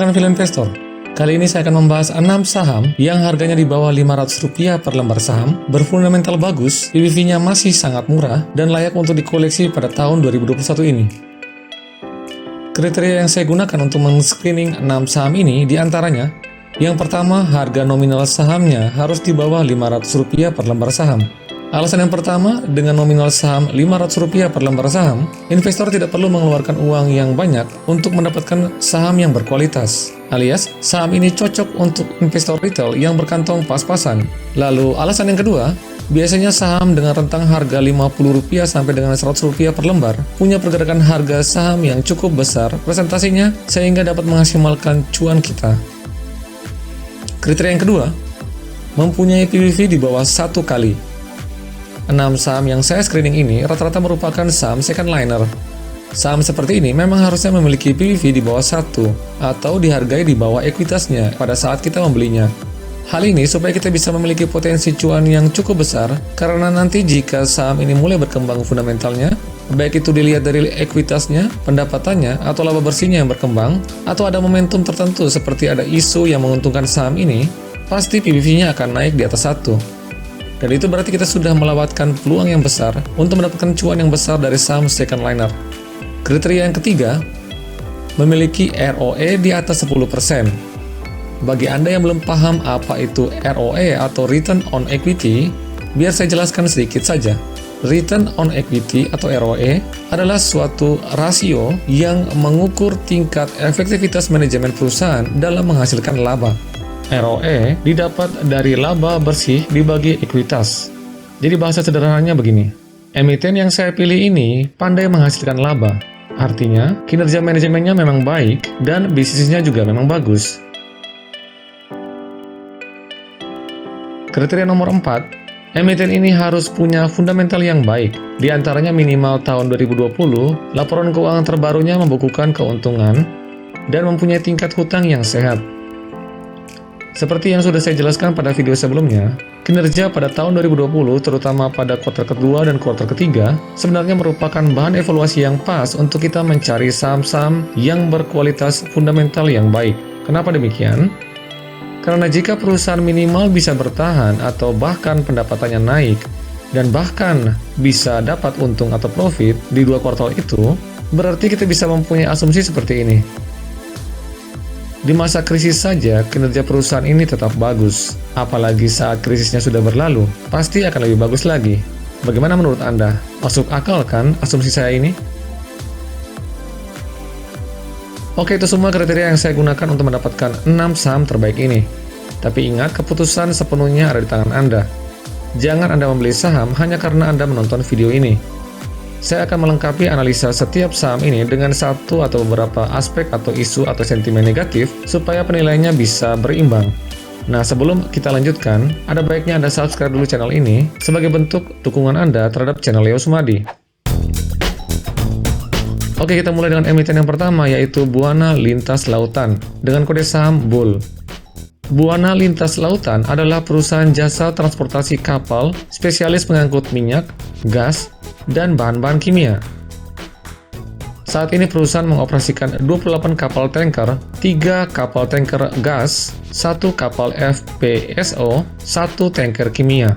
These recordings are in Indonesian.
Salam Film Investor. Kali ini saya akan membahas 6 saham yang harganya di bawah Rp500 per lembar saham, berfundamental bagus, PBV-nya masih sangat murah, dan layak untuk dikoleksi pada tahun 2021 ini. Kriteria yang saya gunakan untuk men-screening 6 saham ini diantaranya: yang pertama, harga nominal sahamnya harus di bawah Rp500 per lembar saham. Alasan yang pertama, dengan nominal saham Rp500 per lembar saham, investor tidak perlu mengeluarkan uang yang banyak untuk mendapatkan saham yang berkualitas. Alias, saham ini cocok untuk investor retail yang berkantong pas-pasan. Lalu, alasan yang kedua, biasanya saham dengan rentang harga Rp50 sampai dengan Rp100 per lembar punya pergerakan harga saham yang cukup besar presentasinya sehingga dapat menghasilkan cuan kita. Kriteria yang kedua, mempunyai PBV di bawah 1 kali. 6 saham yang saya screening ini rata-rata merupakan saham second liner. Saham seperti ini memang harusnya memiliki PBV di bawah 1 atau dihargai di bawah ekuitasnya pada saat kita membelinya. Hal ini supaya kita bisa memiliki potensi cuan yang cukup besar, karena nanti jika saham ini mulai berkembang fundamentalnya, baik itu dilihat dari ekuitasnya, pendapatannya, atau laba bersihnya yang berkembang, atau ada momentum tertentu seperti ada isu yang menguntungkan saham ini, pasti PBV-nya akan naik di atas 1. Dan itu berarti kita sudah melewatkan peluang yang besar untuk mendapatkan cuan yang besar dari saham second liner. Kriteria yang ketiga, memiliki ROE di atas 10%. Bagi Anda yang belum paham apa itu ROE atau Return on Equity, biar saya jelaskan sedikit saja. Return on Equity atau ROE adalah suatu rasio yang mengukur tingkat efektivitas manajemen perusahaan dalam menghasilkan laba. ROE didapat dari laba bersih dibagi ekuitas. Jadi bahasa sederhananya begini, emiten yang saya pilih ini pandai menghasilkan laba. Artinya, kinerja manajemennya memang baik dan bisnisnya juga memang bagus. Kriteria nomor 4, emiten ini harus punya fundamental yang baik. Di antaranya minimal tahun 2020, laporan keuangan terbarunya membukukan keuntungan dan mempunyai tingkat hutang yang sehat. Seperti yang sudah saya jelaskan pada video sebelumnya, kinerja pada tahun 2020, terutama pada kuartal kedua dan kuartal ketiga, sebenarnya merupakan bahan evaluasi yang pas untuk kita mencari saham-saham yang berkualitas fundamental yang baik. Kenapa demikian? Karena jika perusahaan minimal bisa bertahan atau bahkan pendapatannya naik, dan bahkan bisa dapat untung atau profit di 2 kuartal itu, berarti kita bisa mempunyai asumsi seperti ini. Di masa krisis saja, kinerja perusahaan ini tetap bagus. Apalagi saat krisisnya sudah berlalu, pasti akan lebih bagus lagi. Bagaimana menurut Anda? Masuk akal kan asumsi saya ini? Oke, itu semua kriteria yang saya gunakan untuk mendapatkan 6 saham terbaik ini. Tapi ingat, keputusan sepenuhnya ada di tangan Anda. Jangan Anda membeli saham hanya karena Anda menonton video ini. Saya akan melengkapi analisa setiap saham ini dengan satu atau beberapa aspek atau isu atau sentimen negatif supaya penilaiannya bisa berimbang. Nah, sebelum kita lanjutkan, ada baiknya Anda subscribe dulu channel ini sebagai bentuk dukungan Anda terhadap channel Leo Sumadi. Oke, kita mulai dengan emiten yang pertama, yaitu Buana Lintas Lautan dengan kode saham BUL. Buana Lintas Lautan adalah perusahaan jasa transportasi kapal spesialis pengangkut minyak, gas, dan bahan-bahan kimia. Saat ini perusahaan mengoperasikan 28 kapal tanker, 3 kapal tanker gas, 1 kapal FPSO, 1 tanker kimia.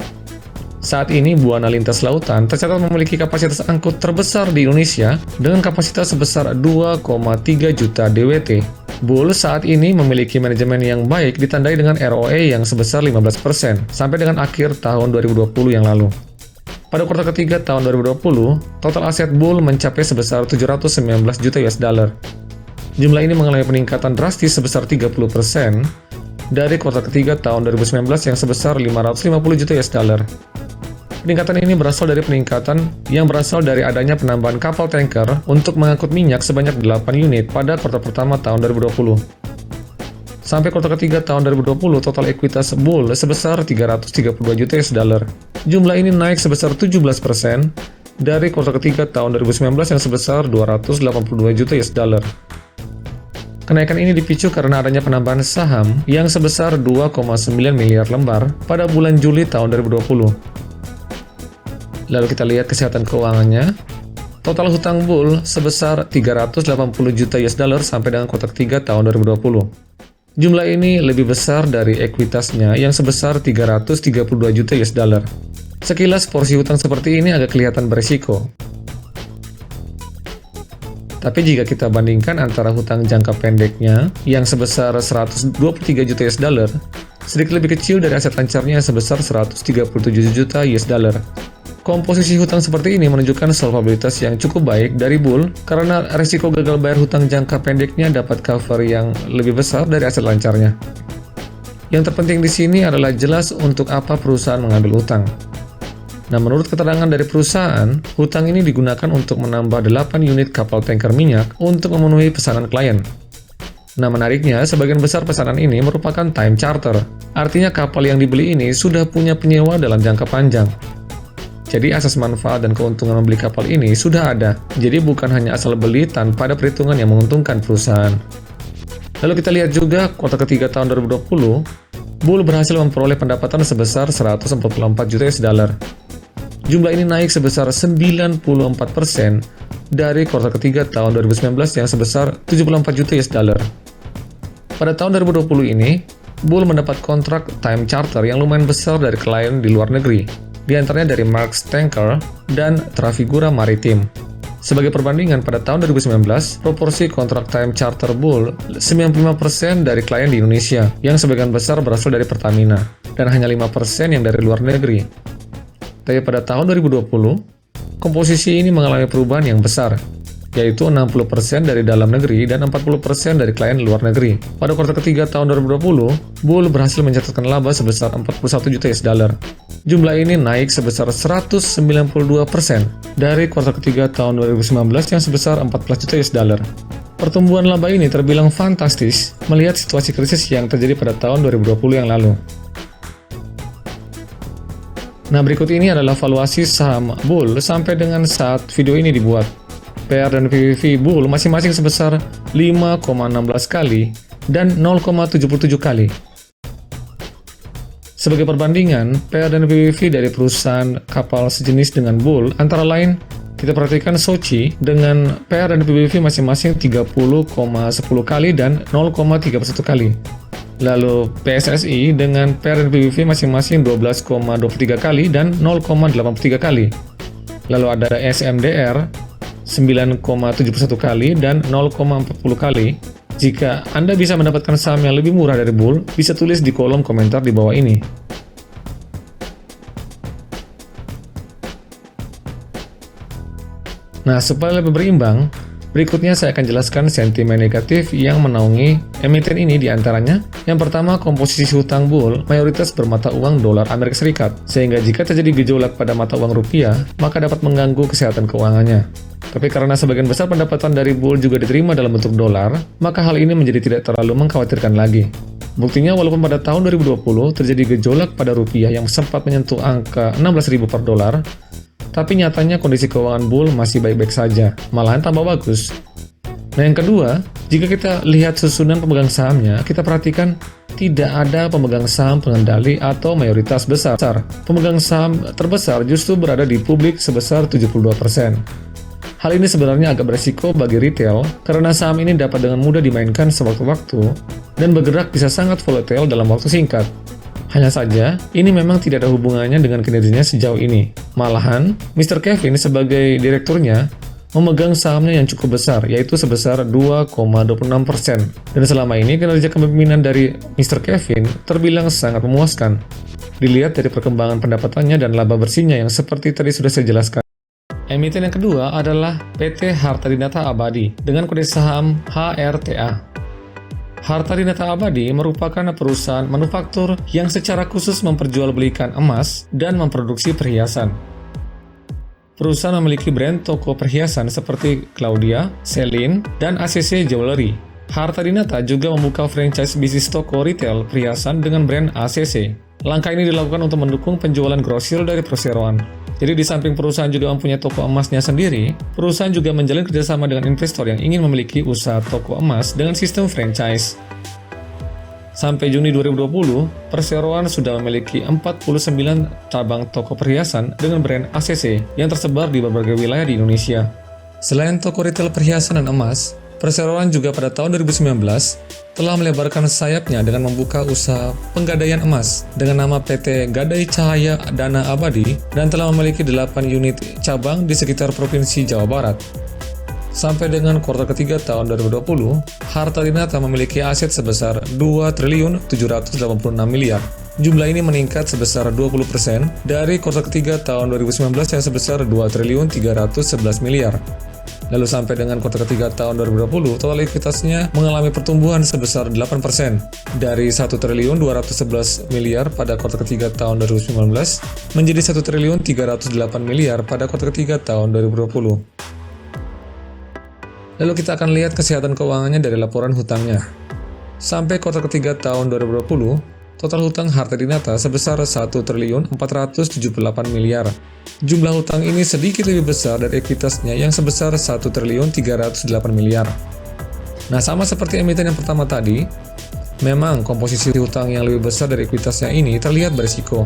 Saat ini Buana Lintas Lautan tercatat memiliki kapasitas angkut terbesar di Indonesia dengan kapasitas sebesar 2,3 juta DWT. BUL saat ini memiliki manajemen yang baik ditandai dengan ROE yang sebesar 15% sampai dengan akhir tahun 2020 yang lalu. Pada kuartal ketiga tahun 2020, total aset BUL mencapai sebesar 719 juta US dollar. Jumlah ini mengalami peningkatan drastis sebesar 30% dari kuartal ketiga tahun 2019 yang sebesar 550 juta US dollar. Peningkatan ini berasal dari adanya penambahan kapal tanker untuk mengangkut minyak sebanyak 8 unit pada kuartal pertama tahun 2020. Sampai kuartal ketiga tahun 2020, total ekuitas BUL sebesar 332 juta US dollar. Jumlah ini naik sebesar 17% dari kuartal ketiga tahun 2019 yang sebesar 282 juta US dollar. Kenaikan ini dipicu karena adanya penambahan saham yang sebesar 2,9 miliar lembar pada bulan Juli tahun 2020. Lalu kita lihat kesehatan keuangannya. Total hutang Bull sebesar 380 juta US dollar sampai dengan kuartal ketiga tahun 2020. Jumlah ini lebih besar dari ekuitasnya yang sebesar 332 juta US dollar. Sekilas porsi hutang seperti ini agak kelihatan berisiko. Tapi jika kita bandingkan antara hutang jangka pendeknya yang sebesar 123 juta US dollar, sedikit lebih kecil dari aset lancarnya yang sebesar 137 juta US dollar. Komposisi hutang seperti ini menunjukkan solvabilitas yang cukup baik dari Bull karena risiko gagal bayar hutang jangka pendeknya dapat cover yang lebih besar dari aset lancarnya. Yang terpenting di sini adalah jelas untuk apa perusahaan mengambil hutang. Nah, menurut keterangan dari perusahaan, hutang ini digunakan untuk menambah 8 unit kapal tanker minyak untuk memenuhi pesanan klien. Nah, menariknya, sebagian besar pesanan ini merupakan time charter. Artinya kapal yang dibeli ini sudah punya penyewa dalam jangka panjang. Jadi asas manfaat dan keuntungan membeli kapal ini sudah ada. Jadi bukan hanya asal beli tanpa ada perhitungan yang menguntungkan perusahaan. Lalu kita lihat juga kuartal ketiga tahun 2020, Bull berhasil memperoleh pendapatan sebesar 144 juta US dollar. Jumlah ini naik sebesar 94% dari kuartal ketiga tahun 2019 yang sebesar 74 juta US dollar. Pada tahun 2020 ini, Bull mendapat kontrak time charter yang lumayan besar dari klien di luar negeri, di antaranya dari Maersk Tanker dan Trafigura Maritim. Sebagai perbandingan, pada tahun 2019, proporsi kontrak time charter Bull 95% dari klien di Indonesia, yang sebagian besar berasal dari Pertamina, dan hanya 5% yang dari luar negeri. Tapi pada tahun 2020, komposisi ini mengalami perubahan yang besar, yaitu 60% dari dalam negeri dan 40% dari klien luar negeri. Pada kuartal ketiga tahun 2020, Bull berhasil mencatatkan laba sebesar 41 juta US dollar. Jumlah ini naik sebesar 192% dari kuartal ketiga tahun 2019 yang sebesar 14 juta US dollar. Pertumbuhan laba ini terbilang fantastis melihat situasi krisis yang terjadi pada tahun 2020 yang lalu. Nah, berikut ini adalah valuasi saham Bull sampai dengan saat video ini dibuat. PR dan PBV Bull masing-masing sebesar 5,16 kali dan 0,77 kali. Sebagai perbandingan, PR dan PBV dari perusahaan kapal sejenis dengan Bull antara lain kita perhatikan Sochi dengan PR dan PBV masing-masing 30,10 kali dan 0,31 kali. Lalu PSSI dengan PR dan PBV masing-masing 12,23 kali dan 0,83 kali. Lalu ada SMDR 9,71 kali dan 0,40 kali. Jika Anda bisa mendapatkan saham yang lebih murah dari Bull, bisa tulis di kolom komentar di bawah ini. Nah, supaya lebih berimbang, berikutnya saya akan jelaskan sentimen negatif yang menaungi emiten ini diantaranya. Yang pertama, komposisi hutang Bull mayoritas bermata uang dolar Amerika Serikat, sehingga jika terjadi gejolak pada mata uang rupiah, maka dapat mengganggu kesehatan keuangannya. Tapi karena sebagian besar pendapatan dari Bull juga diterima dalam bentuk dolar, maka hal ini menjadi tidak terlalu mengkhawatirkan lagi. Buktinya, walaupun pada tahun 2020 terjadi gejolak pada rupiah yang sempat menyentuh angka 16.000 per dolar, tapi nyatanya kondisi keuangan Bull masih baik-baik saja, malahan tambah bagus. Nah, yang kedua, jika kita lihat susunan pemegang sahamnya, kita perhatikan tidak ada pemegang saham pengendali atau mayoritas besar. Pemegang saham terbesar justru berada di publik sebesar 72%. Hal ini sebenarnya agak beresiko bagi retail karena saham ini dapat dengan mudah dimainkan sewaktu-waktu dan bergerak bisa sangat volatile dalam waktu singkat. Hanya saja, ini memang tidak ada hubungannya dengan kinerjanya sejauh ini. Malahan, Mr. Kevin sebagai direkturnya memegang sahamnya yang cukup besar, yaitu sebesar 2,26%. Dan selama ini kinerja kepemimpinan dari Mr. Kevin terbilang sangat memuaskan. Dilihat dari perkembangan pendapatannya dan laba bersihnya yang seperti tadi sudah saya jelaskan. Emiten yang kedua adalah PT Harta Dinata Abadi dengan kode saham HRTA. Harta Dinata Abadi merupakan perusahaan manufaktur yang secara khusus memperjualbelikan emas dan memproduksi perhiasan. Perusahaan memiliki brand toko perhiasan seperti Claudia, Celine, dan ACC Jewelry. Harta Dinata juga membuka franchise bisnis toko retail perhiasan dengan brand ACC. Langkah ini dilakukan untuk mendukung penjualan grosir dari perseroan. Jadi di samping perusahaan juga mempunyai toko emasnya sendiri, perusahaan juga menjalin kerjasama dengan investor yang ingin memiliki usaha toko emas dengan sistem franchise. Sampai Juni 2020, perseroan sudah memiliki 49 cabang toko perhiasan dengan brand ACC yang tersebar di berbagai wilayah di Indonesia. Selain toko retail perhiasan dan emas, perseroan juga pada tahun 2019 telah melebarkan sayapnya dengan membuka usaha penggadaian emas dengan nama PT Gadai Cahaya Dana Abadi dan telah memiliki 8 unit cabang di sekitar Provinsi Jawa Barat. Sampai dengan kuartal ketiga tahun 2020, Harta Dinata memiliki aset sebesar 2.786 miliar. Jumlah ini meningkat sebesar 20% dari kuartal ketiga tahun 2019 yang sebesar 2.311 miliar. Lalu sampai dengan kuartal ketiga tahun 2020, total likuiditasnya mengalami pertumbuhan sebesar 8% dari 1.211 miliar pada kuartal ketiga tahun 2019 menjadi 1.308 miliar pada kuartal ketiga tahun 2020. Lalu kita akan lihat kesehatan keuangannya dari laporan hutangnya. Sampai kuartal ketiga tahun 2020, total hutang Harta Dinata sebesar 1.478 miliar. Jumlah hutang ini sedikit lebih besar dari ekuitasnya yang sebesar 1.308 miliar. Nah, sama seperti emiten yang pertama tadi, memang komposisi hutang yang lebih besar dari ekuitasnya ini terlihat berisiko.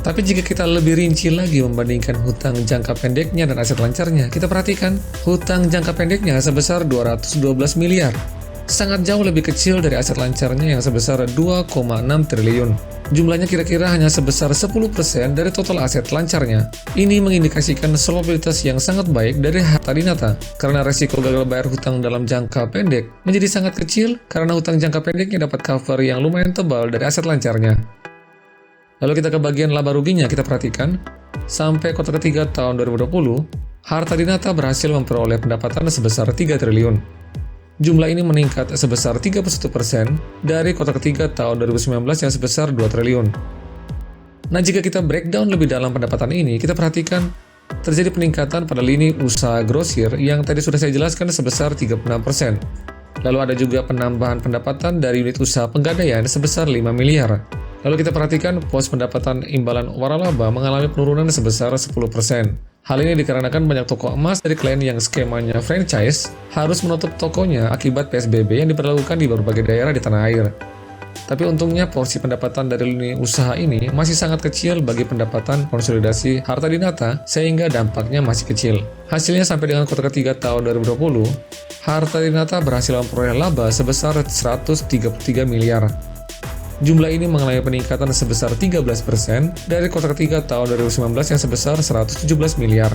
Tapi jika kita lebih rinci lagi membandingkan hutang jangka pendeknya dan aset lancarnya, kita perhatikan hutang jangka pendeknya sebesar 212 miliar. Sangat jauh lebih kecil dari aset lancarnya yang sebesar 2,6 triliun. Jumlahnya kira-kira hanya sebesar 10% dari total aset lancarnya. Ini mengindikasikan solvabilitas yang sangat baik dari Harta Dinata, karena resiko gagal bayar hutang dalam jangka pendek menjadi sangat kecil karena hutang jangka pendeknya dapat cover yang lumayan tebal dari aset lancarnya. Lalu kita ke bagian laba ruginya, kita perhatikan, sampai kuartal ketiga tahun 2020, Harta Dinata berhasil memperoleh pendapatan sebesar 3 triliun. Jumlah ini meningkat sebesar 31% dari kuartal ketiga tahun 2019 yang sebesar 2 triliun. Nah, jika kita breakdown lebih dalam pendapatan ini, kita perhatikan terjadi peningkatan pada lini usaha grosir yang tadi sudah saya jelaskan sebesar 36%. Lalu ada juga penambahan pendapatan dari unit usaha penggadaian sebesar 5 miliar. Lalu kita perhatikan pos pendapatan imbalan waralaba mengalami penurunan sebesar 10%. Hal ini dikarenakan banyak toko emas dari klien yang skemanya franchise harus menutup tokonya akibat PSBB yang diberlakukan di berbagai daerah di tanah air. Tapi untungnya porsi pendapatan dari lini usaha ini masih sangat kecil bagi pendapatan konsolidasi Harta Dinata sehingga dampaknya masih kecil. Hasilnya sampai dengan kuartal ketiga tahun 2020, Harta Dinata berhasil memperoleh laba sebesar 133 miliar. Jumlah ini mengalami peningkatan sebesar 13% dari kuartal ketiga tahun 2019 yang sebesar 117 miliar.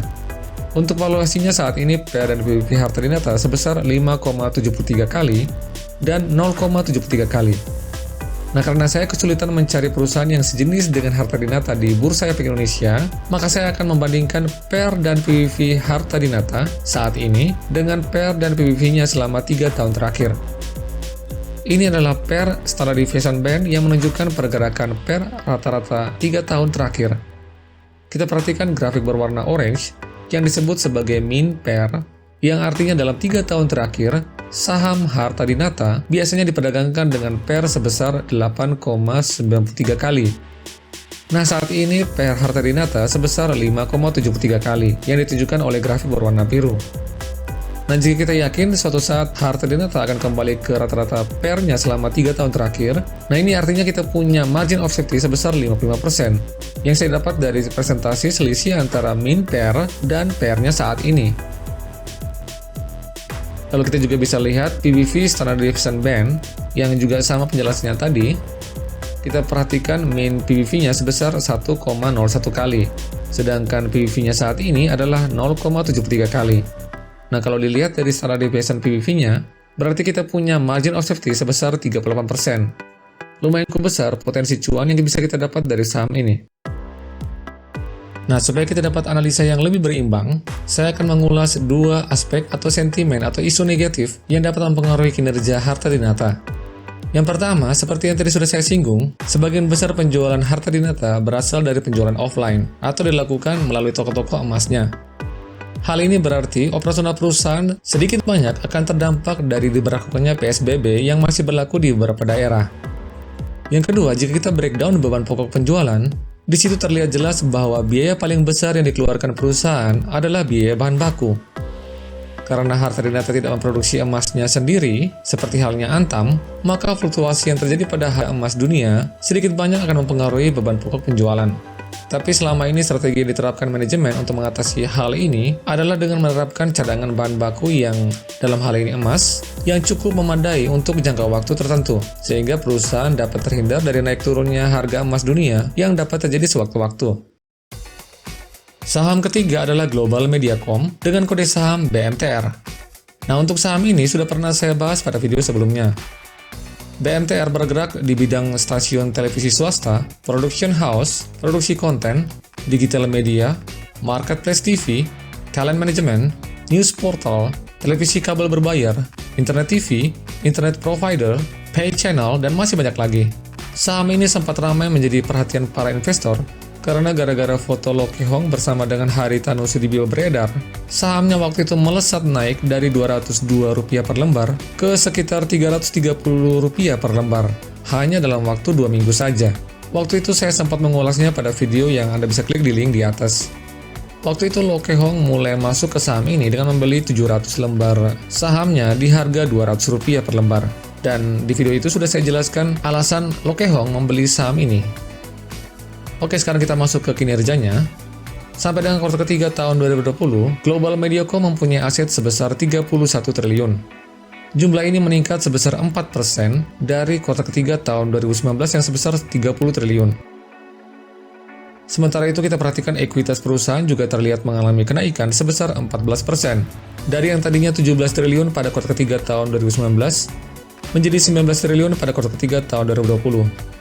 Untuk valuasinya saat ini PER dan PBV Harta Dinata sebesar 5,73 kali dan 0,73 kali. Nah, karena saya kesulitan mencari perusahaan yang sejenis dengan Harta Dinata di Bursa Efek Indonesia, maka saya akan membandingkan PER dan PBV Harta Dinata saat ini dengan PER dan PBV-nya selama 3 tahun terakhir. Ini adalah PER Standard Deviation Band yang menunjukkan pergerakan PER rata-rata 3 tahun terakhir. Kita perhatikan grafik berwarna orange yang disebut sebagai mean PER, yang artinya dalam 3 tahun terakhir, saham Harta Dinata biasanya diperdagangkan dengan PER sebesar 8,93 kali. Nah, saat ini PER Harta Dinata sebesar 5,73 kali yang ditunjukkan oleh grafik berwarna biru. Nah, jika kita yakin suatu saat Harta Dinata akan kembali ke rata-rata PER-nya selama 3 tahun terakhir, nah ini artinya kita punya margin of safety sebesar 55%, yang saya dapat dari presentasi selisih antara mean PER dan PER-nya saat ini. Lalu kita juga bisa lihat PBV Standard Deviation Band, yang juga sama penjelasannya tadi. Kita perhatikan mean PBV-nya sebesar 1,01 kali, sedangkan PBV-nya saat ini adalah 0,73 kali. Nah, kalau dilihat dari standard deviation PBV-nya, berarti kita punya margin of safety sebesar 38%. Lumayan cukup besar potensi cuan yang bisa kita dapat dari saham ini. Nah, supaya kita dapat analisa yang lebih berimbang, saya akan mengulas 2 aspek atau sentimen atau isu negatif yang dapat mempengaruhi kinerja Harta Dinata. Yang pertama, seperti yang tadi sudah saya singgung, sebagian besar penjualan Harta Dinata berasal dari penjualan offline atau dilakukan melalui toko-toko emasnya. Hal ini berarti operasional perusahaan sedikit banyak akan terdampak dari diberlakukannya PSBB yang masih berlaku di beberapa daerah. Yang kedua, jika kita breakdown beban pokok penjualan, di situ terlihat jelas bahwa biaya paling besar yang dikeluarkan perusahaan adalah biaya bahan baku. Karena Harta Dinata tidak memproduksi emasnya sendiri, seperti halnya Antam, maka fluktuasi yang terjadi pada harga emas dunia sedikit banyak akan mempengaruhi beban pokok penjualan. Tapi selama ini strategi yang diterapkan manajemen untuk mengatasi hal ini adalah dengan menerapkan cadangan bahan baku yang dalam hal ini emas yang cukup memadai untuk jangka waktu tertentu, sehingga perusahaan dapat terhindar dari naik turunnya harga emas dunia yang dapat terjadi sewaktu-waktu. Saham ketiga adalah Global Mediacom dengan kode saham BMTR. Nah, untuk saham ini sudah pernah saya bahas pada video sebelumnya. BMTR bergerak di bidang stasiun televisi swasta, production house, produksi konten, digital media, marketplace TV, talent management, news portal, televisi kabel berbayar, internet TV, internet provider, pay channel, dan masih banyak lagi. Saham ini sempat ramai menjadi perhatian para investor karena gara-gara foto Loh Kee Hong bersama dengan Haritanu Sudibyo beredar, sahamnya waktu itu melesat naik dari Rp202 per lembar ke sekitar Rp330 per lembar, hanya dalam waktu 2 minggu saja. Waktu itu saya sempat mengulasnya pada video yang Anda bisa klik di link di atas. Waktu itu Loh Kee Hong mulai masuk ke saham ini dengan membeli 700 lembar sahamnya di harga Rp200 per lembar. Dan di video itu sudah saya jelaskan alasan Loh Kee Hong membeli saham ini. Oke, sekarang kita masuk ke kinerjanya. Sampai dengan kuartal ketiga tahun 2020, Global Mediacom mempunyai aset sebesar 31 triliun. Jumlah ini meningkat sebesar 4% dari kuartal ketiga tahun 2019 yang sebesar 30 triliun. Sementara itu kita perhatikan ekuitas perusahaan juga terlihat mengalami kenaikan sebesar 14%. Dari yang tadinya 17 triliun pada kuartal ketiga tahun 2019, menjadi 19 triliun pada kuartal ketiga tahun 2020.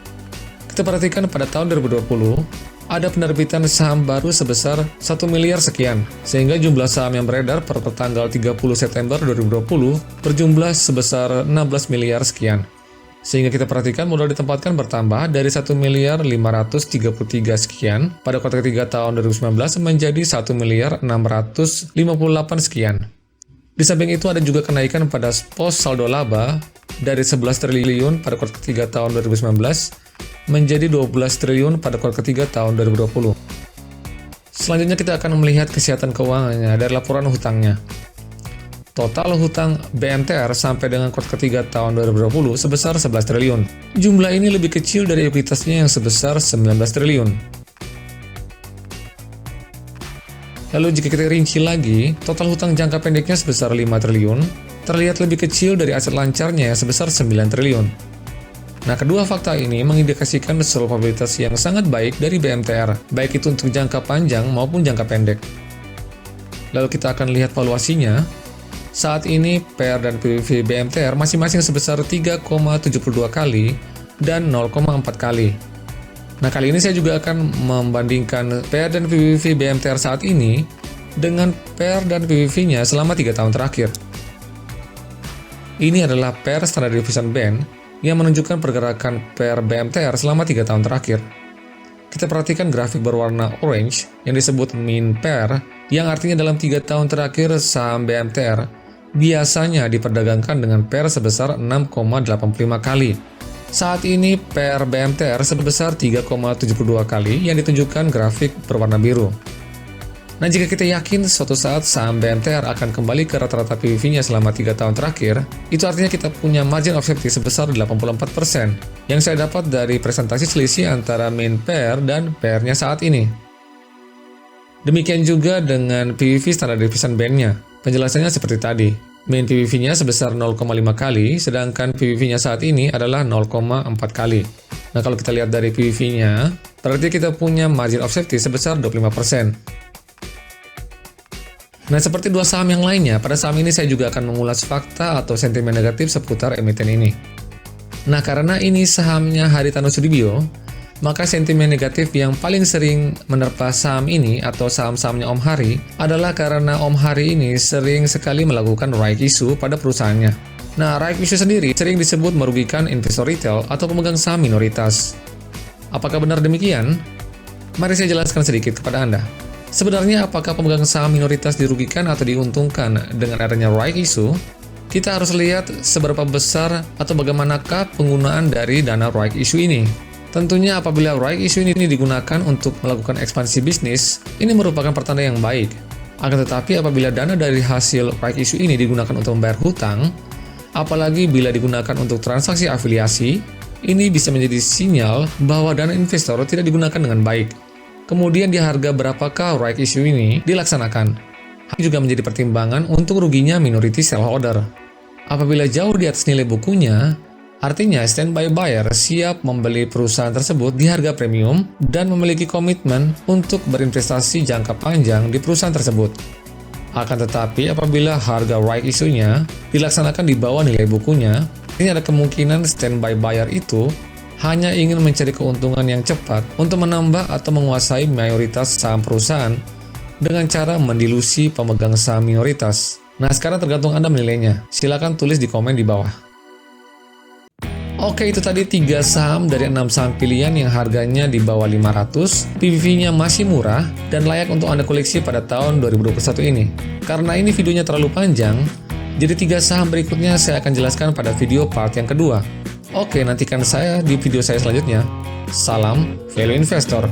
Kita perhatikan pada tahun 2020, ada penerbitan saham baru sebesar 1 miliar sekian, sehingga jumlah saham yang beredar per tanggal 30 September 2020 berjumlah sebesar 16 miliar sekian. Sehingga kita perhatikan modal ditempatkan bertambah dari 1 miliar 533 sekian pada kuartal ketiga tahun 2019 menjadi 1 miliar 658 sekian. Di samping itu ada juga kenaikan pada pos saldo laba dari 11 triliun pada kuartal ketiga tahun 2019 menjadi 12 triliun pada kuartal ketiga tahun 2020. Selanjutnya kita akan melihat kesehatan keuangannya dari laporan hutangnya. Total hutang BMTR sampai dengan kuartal ketiga tahun 2020 sebesar 11 triliun. Jumlah ini lebih kecil dari ekuitasnya yang sebesar 19 triliun. Lalu jika kita rinci lagi, total hutang jangka pendeknya sebesar 5 triliun, terlihat lebih kecil dari aset lancarnya yang sebesar 9 triliun. Nah, kedua fakta ini mengindikasikan solvabilitas yang sangat baik dari BMTR, baik itu untuk jangka panjang maupun jangka pendek. Lalu kita akan lihat valuasinya. Saat ini PER dan PBV BMTR masing-masing sebesar 3,72 kali dan 0,4 kali. Nah, kali ini saya juga akan membandingkan PER dan PBV BMTR saat ini dengan PER dan PBV-nya selama 3 tahun terakhir. Ini adalah PER Standard Deviation Band yang menunjukkan pergerakan PER BMTR selama 3 tahun terakhir. Kita perhatikan grafik berwarna orange yang disebut mean PER, yang artinya dalam 3 tahun terakhir saham BMTR biasanya diperdagangkan dengan PER sebesar 6,85 kali. Saat ini PER BMTR sebesar 3,72 kali yang ditunjukkan grafik berwarna biru. Nah, jika kita yakin suatu saat saham BMTR akan kembali ke rata-rata PBV-nya selama 3 tahun terakhir, itu artinya kita punya margin of safety sebesar 84%, yang saya dapat dari presentasi selisih antara mean PER dan PER-nya saat ini. Demikian juga dengan PBV Standard Deviation Band-nya. Penjelasannya seperti tadi. Mean PBV-nya sebesar 0,5 kali, sedangkan PBV-nya saat ini adalah 0,4 kali. Nah, kalau kita lihat dari PBV-nya, berarti kita punya margin of safety sebesar 25%. Nah, seperti dua saham yang lainnya, pada saham ini saya juga akan mengulas fakta atau sentimen negatif seputar emiten ini. Nah, karena ini sahamnya Haritanu Sudibyo, maka sentimen negatif yang paling sering menerpa saham ini atau saham-sahamnya Om Hari adalah karena Om Hari ini sering sekali melakukan right issue pada perusahaannya. Nah, right issue sendiri sering disebut merugikan investor retail atau pemegang saham minoritas. Apakah benar demikian? Mari saya jelaskan sedikit kepada Anda. Sebenarnya apakah pemegang saham minoritas dirugikan atau diuntungkan dengan adanya right issue? Kita harus lihat seberapa besar atau bagaimanakah penggunaan dari dana right issue ini. Tentunya apabila right issue ini digunakan untuk melakukan ekspansi bisnis, ini merupakan pertanda yang baik. Akan tetapi apabila dana dari hasil right issue ini digunakan untuk membayar hutang, apalagi bila digunakan untuk transaksi afiliasi, ini bisa menjadi sinyal bahwa dana investor tidak digunakan dengan baik. Kemudian di harga berapakah right issue ini dilaksanakan? Ini juga menjadi pertimbangan untuk ruginya minority shareholder. Apabila jauh di atas nilai bukunya, artinya standby buyer siap membeli perusahaan tersebut di harga premium dan memiliki komitmen untuk berinvestasi jangka panjang di perusahaan tersebut. Akan tetapi apabila harga right issue-nya dilaksanakan di bawah nilai bukunya, ini ada kemungkinan standby buyer itu hanya ingin mencari keuntungan yang cepat untuk menambah atau menguasai mayoritas saham perusahaan dengan cara mendilusi pemegang saham minoritas. Nah, sekarang tergantung Anda menilainya. Silakan tulis di komen di bawah. Oke, itu tadi 3 saham dari 6 saham pilihan yang harganya di bawah 500, PBV-nya masih murah, dan layak untuk Anda koleksi pada tahun 2021 ini. Karena ini videonya terlalu panjang, jadi 3 saham berikutnya saya akan jelaskan pada video part yang kedua. Oke, nantikan saya di video saya selanjutnya. Salam Value Investor.